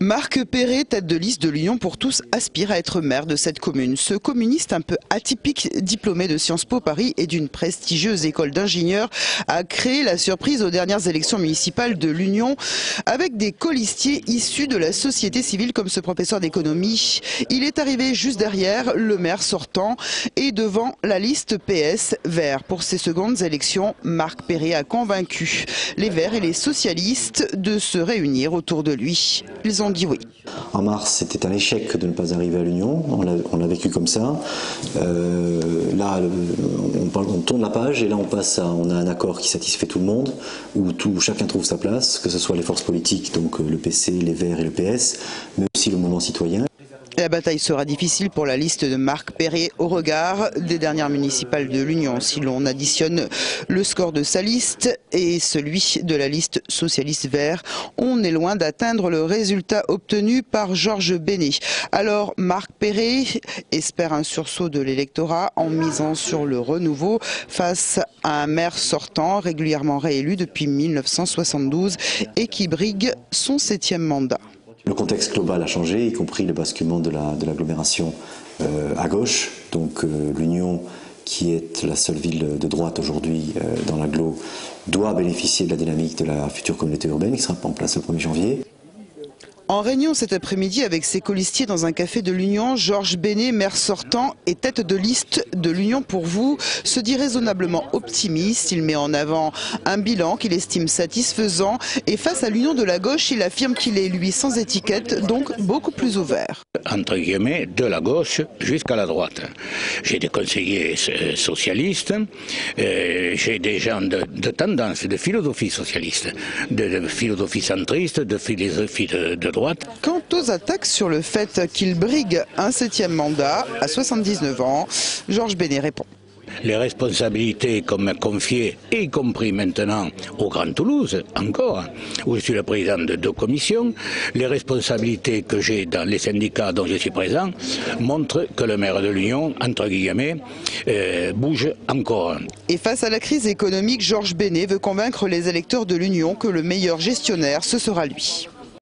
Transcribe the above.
Marc Perret, tête de liste de l'Union pour tous, aspire à être maire de cette commune. Ce communiste un peu atypique, diplômé de Sciences Po Paris et d'une prestigieuse école d'ingénieurs, a créé la surprise aux dernières élections municipales de l'Union avec des colistiers issus de la société civile comme ce professeur d'économie. Il est arrivé juste derrière le maire sortant et devant la liste PS Verts. Pour ces secondes élections, Marc Perret a convaincu les Verts et les socialistes de se réunir autour de lui. Ils ont dit oui. En mars, c'était un échec de ne pas arriver à l'Union, on l'a vécu comme ça. Là, on tourne la page et là on a un accord qui satisfait tout le monde, où chacun trouve sa place, que ce soit les forces politiques, donc le PC, les Verts et le PS, mais aussi le mouvement citoyen. La bataille sera difficile pour la liste de Marc Perret au regard des dernières municipales de l'Union. Si l'on additionne le score de sa liste et celui de la liste socialiste vert, on est loin d'atteindre le résultat obtenu par Georges Bénet. Alors Marc Perret espère un sursaut de l'électorat en misant sur le renouveau face à un maire sortant régulièrement réélu depuis 1972 et qui brigue son 7e mandat. Le contexte global a changé, y compris le basculement de l'agglomération à gauche. Donc l'Union, qui est la seule ville de droite aujourd'hui dans l'agglo, doit bénéficier de la dynamique de la future communauté urbaine qui sera en place le 1er janvier. En réunion cet après-midi avec ses colistiers dans un café de l'Union, Georges Bénet, maire sortant et tête de liste de l'Union pour vous, se dit raisonnablement optimiste. Il met en avant un bilan qu'il estime satisfaisant et face à l'Union de la gauche, il affirme qu'il est lui sans étiquette, donc beaucoup plus ouvert. Entre guillemets, de la gauche jusqu'à la droite. J'ai des conseillers socialistes, j'ai des gens de tendance, de philosophie socialiste, de philosophie centriste, de philosophie de droite. Quant aux attaques sur le fait qu'il brigue un 7e mandat à 79 ans, Georges Bénet répond. Les responsabilités qu'on m'a confiées, y compris maintenant au Grand Toulouse, encore, où je suis le président de 2 commissions, les responsabilités que j'ai dans les syndicats dont je suis présent montrent que le maire de l'Union, entre guillemets, bouge encore. Et face à la crise économique, Georges Bénet veut convaincre les électeurs de l'Union que le meilleur gestionnaire, ce sera lui.